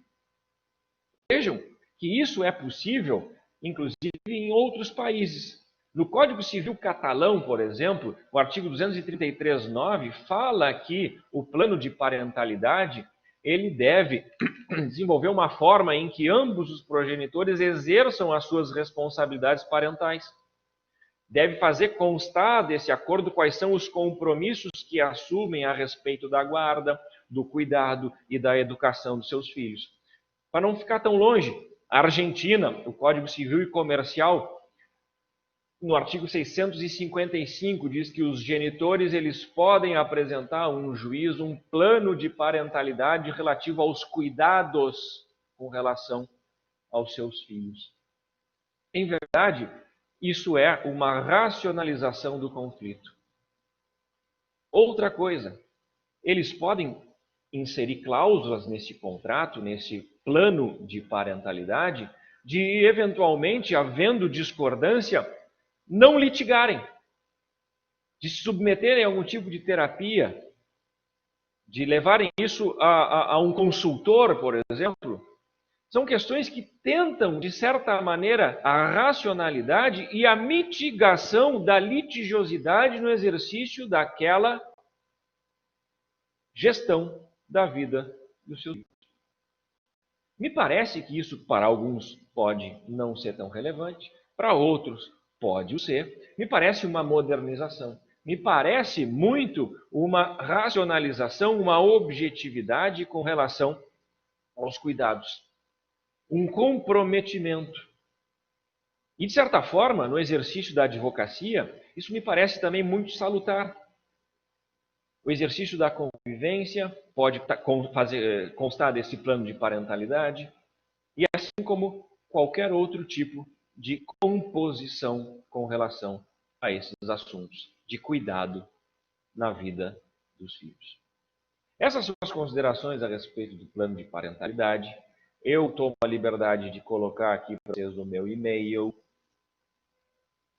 Vejam que isso é possível, inclusive, em outros países. No Código Civil catalão, por exemplo, o artigo 233.9 fala que o plano de parentalidade ele deve desenvolver uma forma em que ambos os progenitores exerçam as suas responsabilidades parentais. Deve fazer constar desse acordo quais são os compromissos que assumem a respeito da guarda, do cuidado e da educação dos seus filhos. Para não ficar tão longe, a Argentina, o Código Civil e Comercial, no artigo 655, diz que os genitores eles podem apresentar a um juiz um plano de parentalidade relativo aos cuidados com relação aos seus filhos. Em verdade, isso é uma racionalização do conflito. Outra coisa, eles podem inserir cláusulas nesse contrato, nesse plano de parentalidade, de eventualmente, havendo discordância, não litigarem, de se submeterem a algum tipo de terapia, de levarem isso a um consultor, por exemplo. São questões que tentam, de certa maneira, a racionalidade e a mitigação da litigiosidade no exercício daquela gestão da vida dos seus filhos. Me parece que isso, para alguns, pode não ser tão relevante, para outros, pode ser. Me parece uma modernização. Me parece muito uma racionalização, uma objetividade com relação aos cuidados. Um comprometimento. E, de certa forma, no exercício da advocacia, isso me parece também muito salutar. O exercício da convivência pode constar desse plano de parentalidade, e assim como qualquer outro tipo de composição com relação a esses assuntos de cuidado na vida dos filhos. Essas são as considerações a respeito do plano de parentalidade. Eu tomo a liberdade de colocar aqui para vocês o meu e-mail.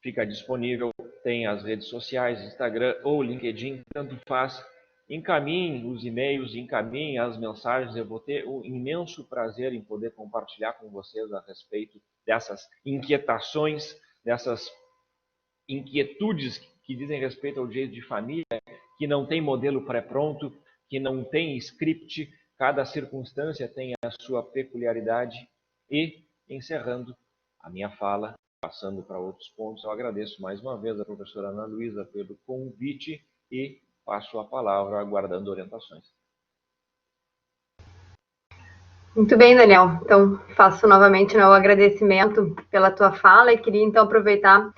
Fica disponível, tem as redes sociais, Instagram ou LinkedIn, tanto faz. Encaminhem os e-mails, encaminhem as mensagens. Eu vou ter um imenso prazer em poder compartilhar com vocês a respeito dessas inquietações, dessas inquietudes que dizem respeito ao direito de família, que não tem modelo pré-pronto, que não tem script, cada circunstância tem a sua peculiaridade. E, encerrando a minha fala, passando para outros pontos, eu agradeço mais uma vez a professora Ana Luísa pelo convite e passo a palavra aguardando orientações. Muito bem, Daniel. Então, faço novamente o agradecimento pela tua fala e queria então aproveitar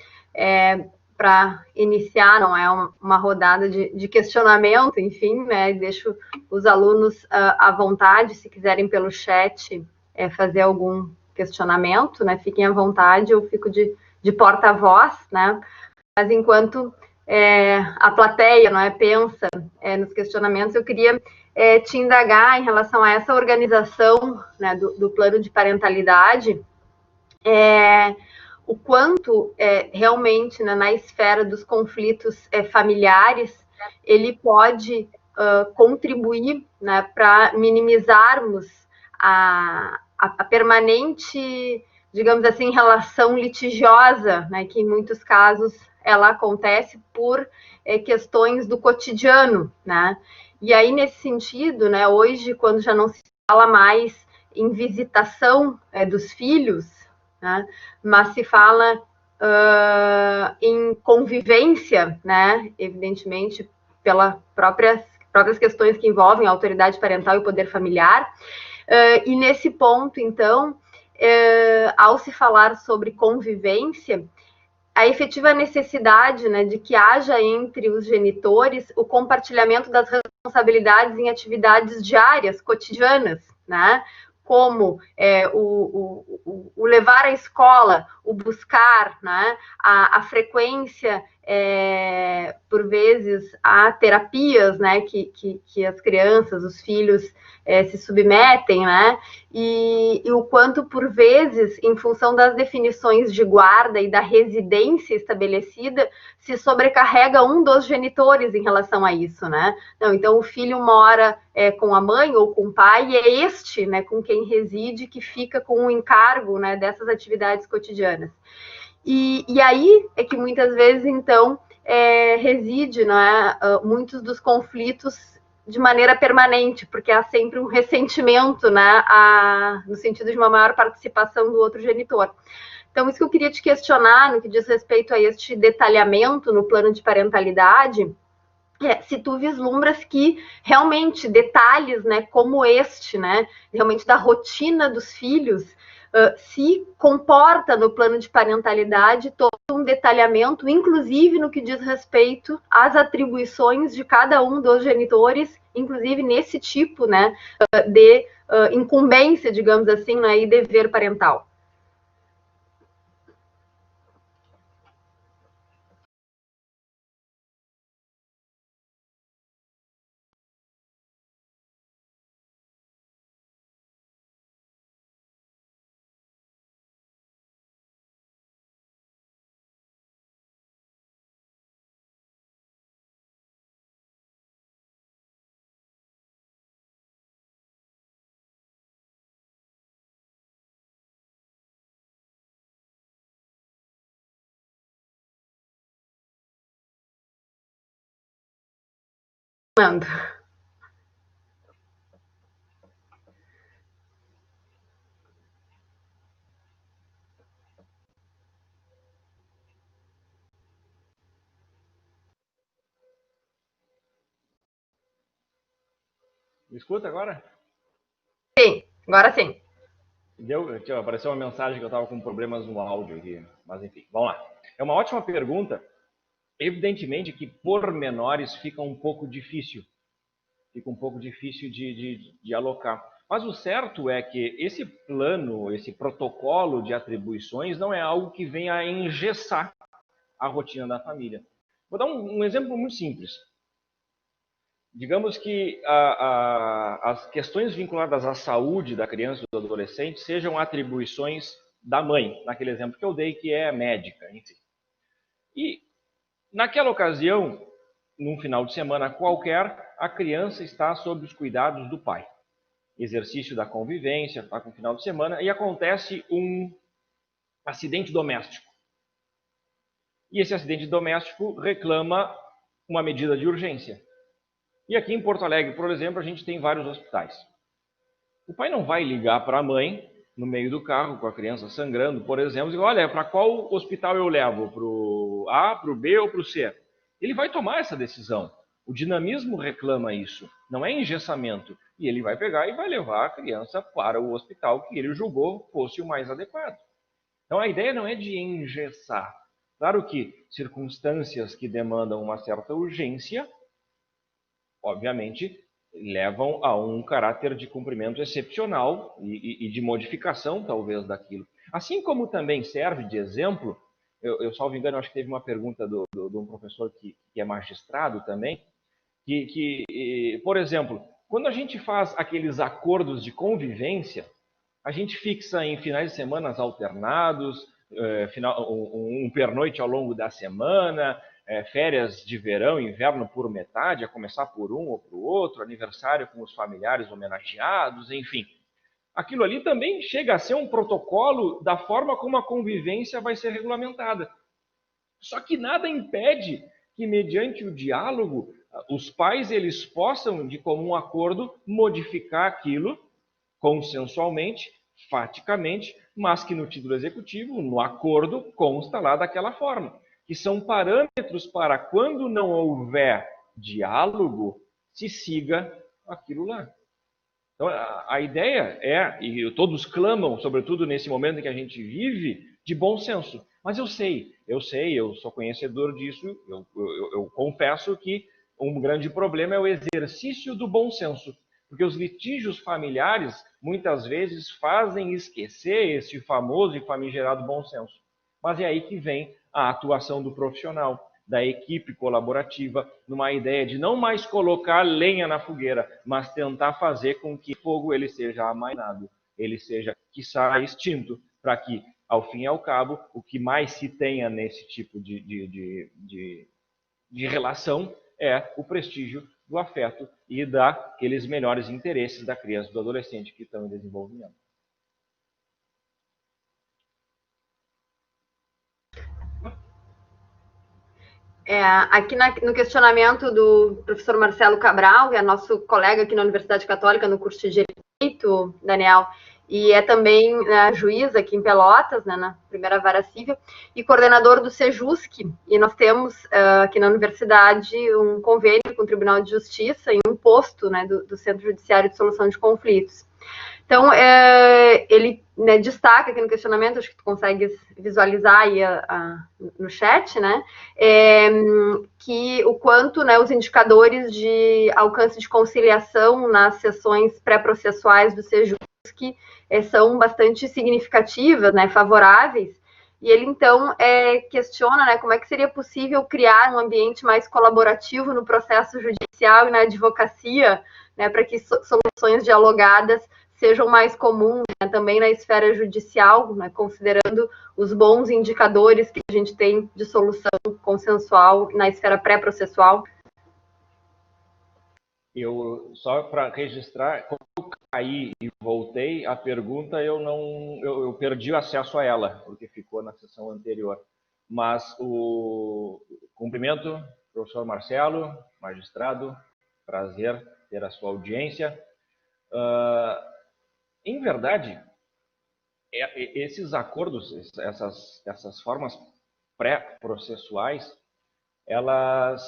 para iniciar, não é, uma rodada de questionamento, enfim, né, deixo os alunos à vontade, se quiserem pelo chat fazer algum questionamento, né? Fiquem à vontade, eu fico de porta-voz, né? Mas enquanto a plateia, não é, pensa nos questionamentos, eu queria te indagar em relação a essa organização, né, do plano de parentalidade, o quanto realmente, né, na esfera dos conflitos familiares, ele pode contribuir, né, para minimizarmos a permanente, digamos assim, relação litigiosa, né, que em muitos casos ela acontece por questões do cotidiano, né? E aí, nesse sentido, né, hoje, quando já não se fala mais em visitação dos filhos, né, mas se fala em convivência, né, evidentemente, pelas próprias questões que envolvem a autoridade parental e o poder familiar. E nesse ponto, então, ao se falar sobre convivência, a efetiva necessidade, né, de que haja entre os genitores o compartilhamento das responsabilidades em atividades diárias, cotidianas, né, como o levar à escola, o buscar, né, a frequência, por vezes, a terapias, né, que as crianças, os filhos se submetem, né, e o quanto, por vezes, em função das definições de guarda e da residência estabelecida, se sobrecarrega um dos genitores em relação a isso, né? Não, então, o filho mora com a mãe ou com o pai, e é este, né, com quem reside, que fica com o encargo, né, dessas atividades cotidianas. E aí é que muitas vezes, então, reside, né, muitos dos conflitos de maneira permanente, porque há sempre um ressentimento, né, no sentido de uma maior participação do outro genitor. Então, isso que eu queria te questionar, no que diz respeito a este detalhamento no plano de parentalidade, se tu vislumbras que realmente detalhes, né, como este, né, realmente da rotina dos filhos, se comporta no plano de parentalidade todo um detalhamento, inclusive no que diz respeito às atribuições de cada um dos genitores, inclusive nesse tipo, né, de incumbência, digamos assim, né, e dever parental. Mando. Me escuta agora? Sim, agora sim. Apareceu uma mensagem que eu estava com problemas no áudio aqui, mas enfim, vamos lá. É uma ótima pergunta. Evidentemente que pormenores fica um pouco difícil de alocar. Mas o certo é que esse plano, esse protocolo de atribuições não é algo que venha a engessar a rotina da família. Vou dar um exemplo muito simples. Digamos que as questões vinculadas à saúde da criança e do adolescente sejam atribuições da mãe, naquele exemplo que eu dei, que é médica, enfim. E, naquela ocasião, num final de semana qualquer, a criança está sob os cuidados do pai. Exercício da convivência, está com o final de semana, e acontece um acidente doméstico. E esse acidente doméstico reclama uma medida de urgência. E aqui em Porto Alegre, por exemplo, a gente tem vários hospitais. O pai não vai ligar para a mãe, no meio do carro, com a criança sangrando, por exemplo, e dizer, olha, para qual hospital eu levo? Para o A, para o B ou para o C? Ele vai tomar essa decisão. O dinamismo reclama isso, não é engessamento. E ele vai pegar e vai levar a criança para o hospital que ele julgou fosse o mais adequado. Então a ideia não é de engessar. Claro que circunstâncias que demandam uma certa urgência, obviamente, levam a um caráter de cumprimento excepcional e de modificação, talvez, daquilo. Assim como também serve de exemplo, eu salvo engano, acho que teve uma pergunta de um professor que é magistrado também, por exemplo, quando a gente faz aqueles acordos de convivência, a gente fixa em finais de semana alternados, um pernoite ao longo da semana, férias de verão, inverno por metade, a começar por um ou por outro, aniversário com os familiares homenageados, enfim. Aquilo ali também chega a ser um protocolo da forma como a convivência vai ser regulamentada. Só que nada impede que, mediante o diálogo, os pais eles possam, de comum acordo, modificar aquilo consensualmente, faticamente, mas que no título executivo, no acordo, consta lá daquela forma, que são parâmetros para quando não houver diálogo, se siga aquilo lá. Então, a ideia é, e todos clamam, sobretudo nesse momento em que a gente vive, de bom senso. Mas eu sei, eu sou conhecedor disso, eu confesso que um grande problema é o exercício do bom senso. Porque os litígios familiares, muitas vezes, fazem esquecer esse famoso e famigerado bom senso. Mas é aí que vem a atuação do profissional, da equipe colaborativa, numa ideia de não mais colocar lenha na fogueira, mas tentar fazer com que o fogo ele seja amainado, ele seja, quiçá, extinto, para que, ao fim e ao cabo, o que mais se tenha nesse tipo de relação é o prestígio do afeto e daqueles melhores interesses da criança e do adolescente que estão em desenvolvimento. Aqui no questionamento do professor Marcelo Cabral, que é nosso colega aqui na Universidade Católica no curso de Direito, Daniel, e é também juiz aqui em Pelotas, né, na primeira vara civil, e coordenador do SEJUSC, e nós temos aqui na universidade um convênio com o Tribunal de Justiça e um posto, né, do Centro Judiciário de Solução de Conflitos. Então, ele, né, destaca aqui no questionamento, acho que tu consegues visualizar aí no chat, né, que o quanto, né, os indicadores de alcance de conciliação nas sessões pré-processuais do SEJUSC são bastante significativas, né, favoráveis, e ele, então, questiona, né, como é que seria possível criar um ambiente mais colaborativo no processo judicial e na advocacia, né, para que soluções dialogadas sejam mais comuns, né, também na esfera judicial, né, considerando os bons indicadores que a gente tem de solução consensual na esfera pré-processual. Só para registrar, quando eu caí e voltei, a pergunta eu perdi o acesso a ela, porque ficou na sessão anterior. Mas o cumprimento, professor Marcelo, magistrado, prazer ter a sua audiência. Em verdade, esses acordos, essas formas pré-processuais, elas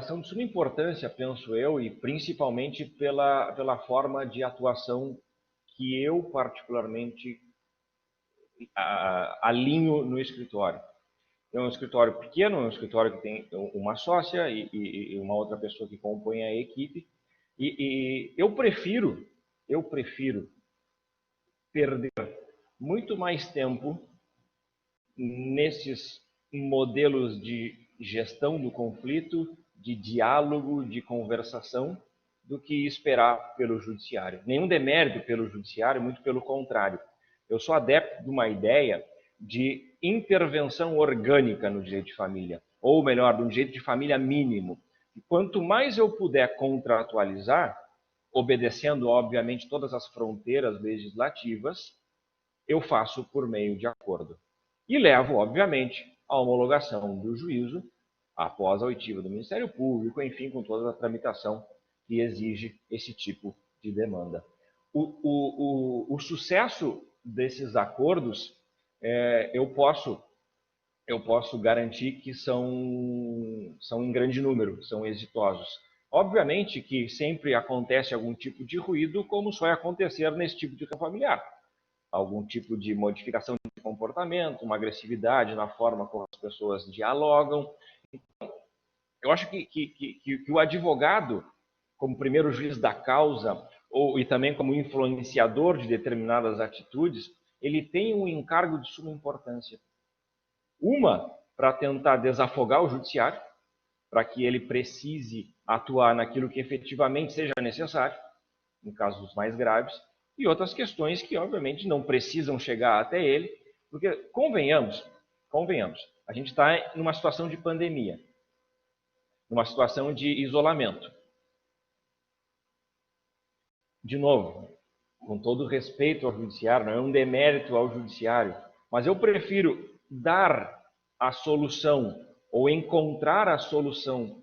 são de suma importância, penso eu, e principalmente pela forma de atuação que eu particularmente alinho no escritório. É um escritório pequeno, é um escritório que tem uma sócia e uma outra pessoa que compõe a equipe, e eu prefiro perder muito mais tempo nesses modelos de gestão do conflito, de diálogo, de conversação, do que esperar pelo judiciário. Nenhum demérito pelo judiciário, muito pelo contrário. Eu sou adepto de uma ideia de intervenção orgânica no direito de família, ou melhor, de um direito de família mínimo. E quanto mais eu puder contratualizar, obedecendo, obviamente, todas as fronteiras legislativas, eu faço por meio de acordo. E levo, obviamente, à homologação do juízo, após a oitiva do Ministério Público, enfim, com toda a tramitação que exige esse tipo de demanda. O sucesso desses acordos, eu posso garantir que são em grande número, são exitosos. Obviamente que sempre acontece algum tipo de ruído, como só vai acontecer nesse tipo de familiar. Algum tipo de modificação de comportamento, uma agressividade na forma como as pessoas dialogam. Então, eu acho que o advogado, como primeiro juiz da causa, e também como influenciador de determinadas atitudes, ele tem um encargo de suma importância. Uma, para tentar desafogar o judiciário, para que ele precise atuar naquilo que efetivamente seja necessário, em casos mais graves, e outras questões que, obviamente, não precisam chegar até ele, porque, convenhamos, a gente está numa situação de pandemia, numa situação de isolamento. De novo, com todo respeito ao judiciário, não é um demérito ao judiciário, mas eu prefiro dar a solução ou encontrar a solução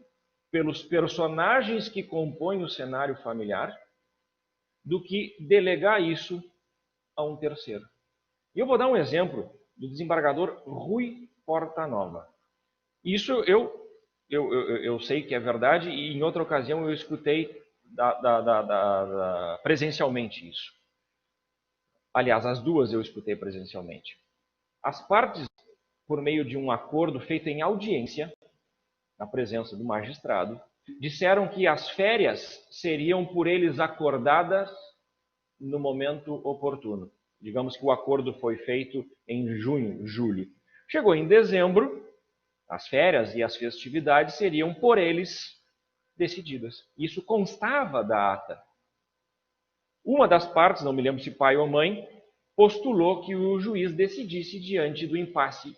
pelos personagens que compõem o cenário familiar do que delegar isso a um terceiro. E eu vou dar um exemplo do desembargador Rui Portanova. Isso eu sei que é verdade e em outra ocasião eu escutei presencialmente isso. Aliás, as duas eu escutei presencialmente. As partes, por meio de um acordo feito em audiência, na presença do magistrado, disseram que as férias seriam por eles acordadas no momento oportuno. Digamos que o acordo foi feito em junho, julho. Chegou em dezembro, as férias e as festividades seriam por eles decididas. Isso constava da ata. Uma das partes, não me lembro se pai ou mãe, postulou que o juiz decidisse diante do impasse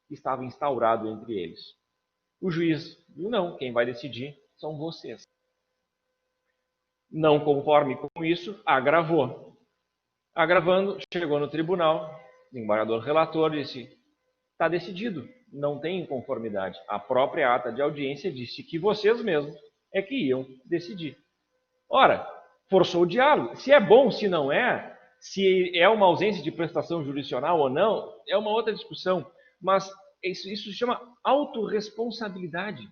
que estava instaurado entre eles. O juiz viu, não, quem vai decidir são vocês. Não conforme com isso, agravou. Agravando, chegou no tribunal, o desembargador relator disse, está decidido, não tem inconformidade. A própria ata de audiência disse que vocês mesmos é que iam decidir. Ora, forçou o diálogo. Se é bom, se não é, se é uma ausência de prestação jurisdicional ou não, é uma outra discussão. Mas isso se chama autorresponsabilidade.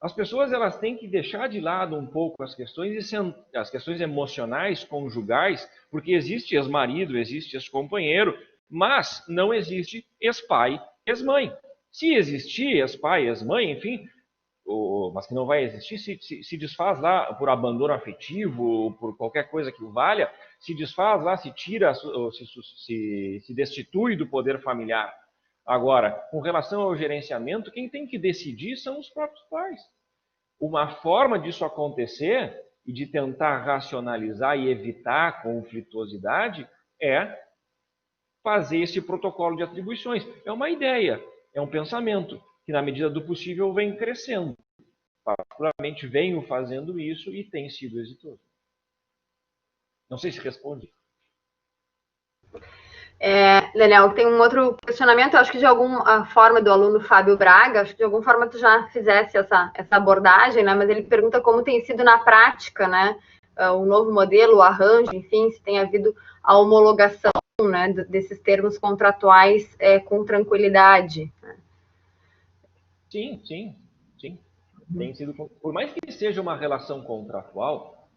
As pessoas elas têm que deixar de lado um pouco as questões emocionais, conjugais, porque existe ex-marido, existe ex-companheiro, mas não existe ex-pai, ex-mãe. Se existir ex-pai, ex-mãe, enfim, mas que não vai existir, se desfaz lá por abandono afetivo, por qualquer coisa que o valha, se desfaz lá, se tira, se destitui do poder familiar. Agora, com relação ao gerenciamento, quem tem que decidir são os próprios pais. Uma forma disso acontecer e de tentar racionalizar e evitar a conflituosidade é fazer esse protocolo de atribuições. É uma ideia, é um pensamento que, na medida do possível, vem crescendo. Particularmente, venho fazendo isso e tem sido exitoso. Não sei se responde. Daniel, tem um outro questionamento, acho que de alguma forma do aluno Fábio Braga, acho que de alguma forma tu já fizesse essa abordagem, né? Mas ele pergunta como tem sido na prática, né? O novo modelo, o arranjo, enfim, se tem havido a homologação, né, desses termos contratuais com tranquilidade. Sim. Tem sido, por mais que seja uma relação contratual,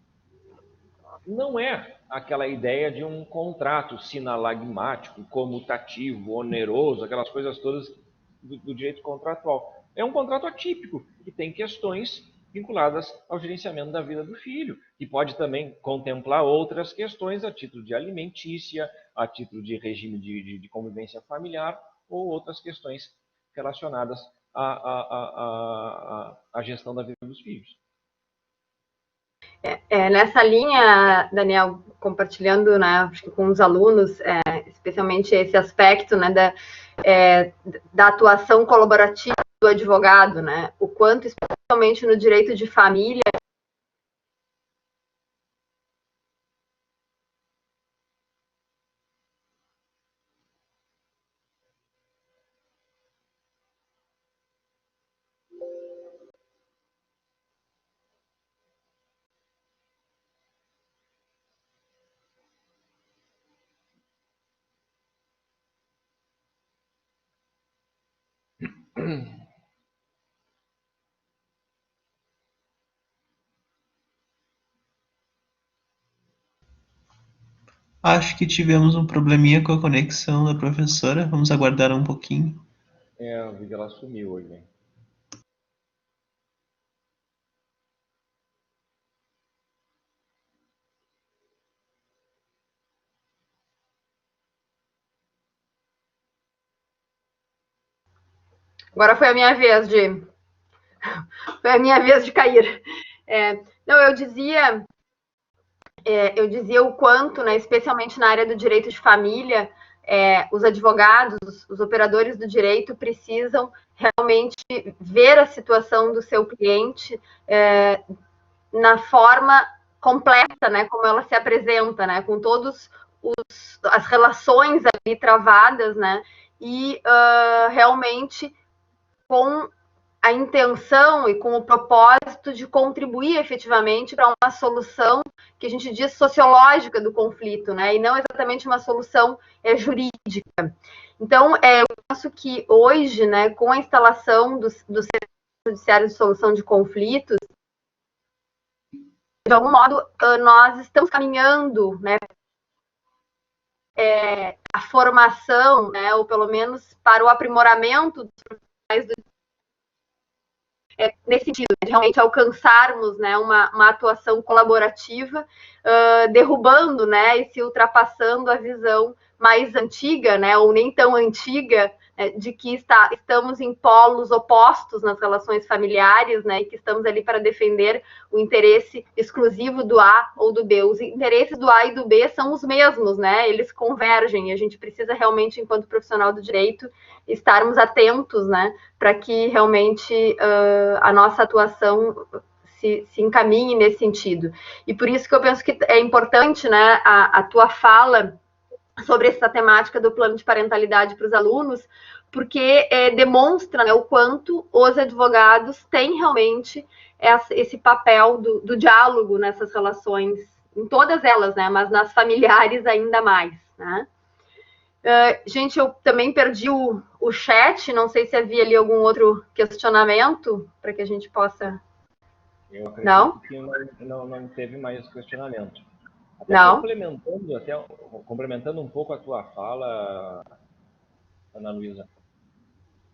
não é aquela ideia de um contrato sinalagmático, comutativo, oneroso, aquelas coisas todas do direito contratual. É um contrato atípico, que tem questões vinculadas ao gerenciamento da vida do filho, e pode também contemplar outras questões a título de alimentícia, a título de regime de convivência familiar, ou outras questões relacionadas à gestão da vida dos filhos. Nessa linha, Daniel, compartilhando, né, acho que com os alunos, especialmente esse aspecto, né, da atuação colaborativa do advogado, né, o quanto, especialmente no direito de família, Acho que tivemos um probleminha com a conexão da professora. Vamos aguardar um pouquinho. Eu vi que ela sumiu hoje, né? Agora foi a minha vez de cair. Não, eu dizia o quanto, né, especialmente na área do direito de família, os advogados, os operadores do direito precisam realmente ver a situação do seu cliente na forma completa, né, como ela se apresenta, né, com todos as relações ali travadas, né, e realmente com a intenção e com o propósito de contribuir efetivamente para uma solução que a gente diz sociológica do conflito, né, e não exatamente uma solução jurídica. Então, eu penso que hoje, né, com a instalação dos judiciários de solução de conflitos, de algum modo, nós estamos caminhando, né, a formação, né, ou pelo menos para o aprimoramento dos profissionais do nesse sentido, de realmente alcançarmos, né, uma atuação colaborativa, derrubando, né, e se ultrapassando a visão mais antiga, né, ou nem tão antiga, de que estamos em polos opostos nas relações familiares, né, e que estamos ali para defender o interesse exclusivo do A ou do B. Os interesses do A e do B são os mesmos, né, eles convergem, e a gente precisa realmente, enquanto profissional do direito, estarmos atentos, né, para que realmente a nossa atuação se encaminhe nesse sentido. E por isso que eu penso que é importante, né, a tua fala sobre essa temática do plano de parentalidade para os alunos, porque demonstra, né, o quanto os advogados têm realmente esse papel do diálogo nessas relações, em todas elas, né, mas nas familiares ainda mais, né. Gente, eu também perdi o chat, não sei se havia ali algum outro questionamento para que a gente possa... Eu acredito que não teve mais questionamento. Complementando um pouco a tua fala, Ana Luísa,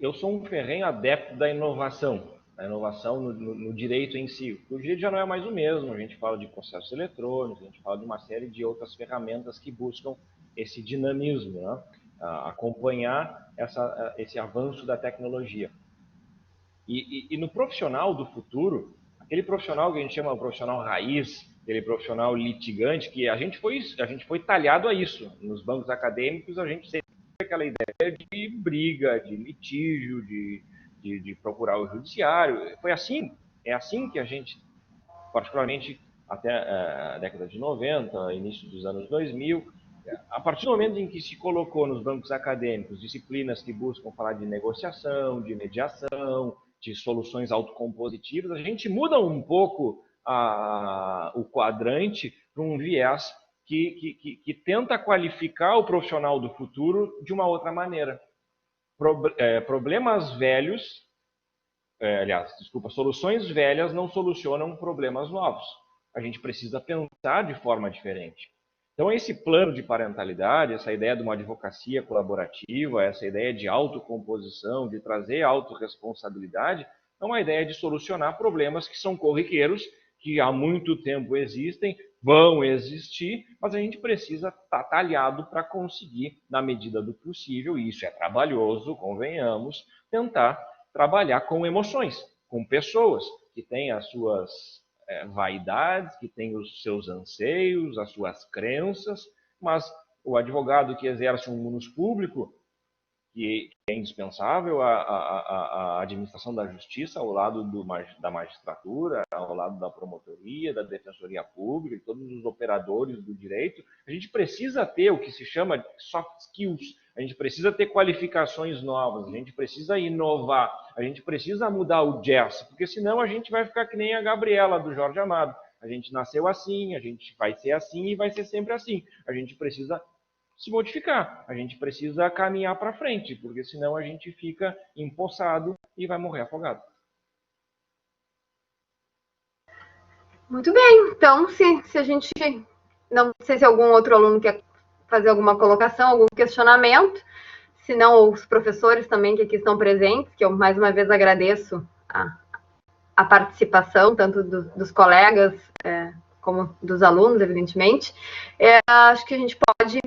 eu sou um ferrenho adepto da inovação no direito em si. O direito já não é mais o mesmo, a gente fala de processos eletrônicos, a gente fala de uma série de outras ferramentas que buscam esse dinamismo, né? Acompanhar esse avanço da tecnologia. E no profissional do futuro, aquele profissional que a gente chama de profissional raiz, aquele profissional litigante, que a gente foi talhado a isso. Nos bancos acadêmicos, a gente sempre tem aquela ideia de briga, de litígio, de procurar o judiciário. É assim que a gente, particularmente até a década de 90, início dos anos 2000, a partir do momento em que se colocou nos bancos acadêmicos disciplinas que buscam falar de negociação, de mediação, de soluções autocompositivas, a gente muda um pouco o quadrante para um viés que tenta qualificar o profissional do futuro de uma outra maneira. Problemas velhos, soluções velhas não solucionam problemas novos. A gente precisa pensar de forma diferente. Então, esse plano de parentalidade, essa ideia de uma advocacia colaborativa, essa ideia de autocomposição, de trazer autorresponsabilidade, é uma ideia de solucionar problemas que são corriqueiros, que há muito tempo existem, vão existir, mas a gente precisa estar talhado para conseguir, na medida do possível, e isso é trabalhoso, convenhamos, tentar trabalhar com emoções, com pessoas que têm as suas vaidades, que têm os seus anseios, as suas crenças, mas o advogado que exerce um munus público, que é indispensável à administração da justiça, ao lado da magistratura, ao lado da promotoria, da defensoria pública e todos os operadores do direito, a gente precisa ter o que se chama de soft skills, a gente precisa ter qualificações novas, a gente precisa inovar, a gente precisa mudar o jazz, porque senão a gente vai ficar que nem a Gabriela do Jorge Amado. A gente nasceu assim, a gente vai ser assim e vai ser sempre assim. A gente precisa se modificar, a gente precisa caminhar para frente, porque senão a gente fica empossado e vai morrer afogado. Muito bem, então se a gente, não sei se algum outro aluno quer fazer alguma colocação, algum questionamento, se não os professores também que aqui estão presentes, que eu mais uma vez agradeço a participação, tanto dos colegas como dos alunos, evidentemente. Acho que a gente pode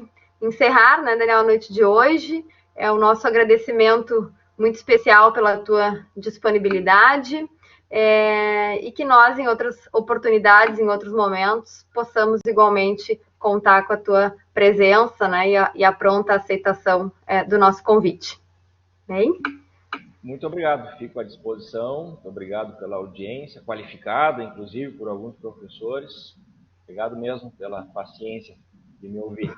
encerrar, né, Daniel, a noite de hoje. O nosso agradecimento muito especial pela tua disponibilidade e que nós, em outras oportunidades, em outros momentos, possamos igualmente contar com a tua presença, né, e a pronta aceitação do nosso convite. Bem? Muito obrigado, fico à disposição. Muito obrigado pela audiência qualificada, inclusive por alguns professores. Obrigado mesmo pela paciência de me ouvir.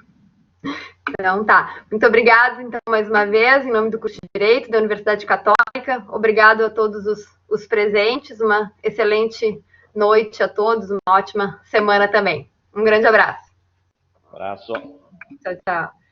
Então tá. Muito obrigada, então, mais uma vez, em nome do curso de Direito da Universidade Católica. Obrigado a todos os presentes. Uma excelente noite a todos, uma ótima semana também. Um grande abraço. Abraço. Tchau, tchau.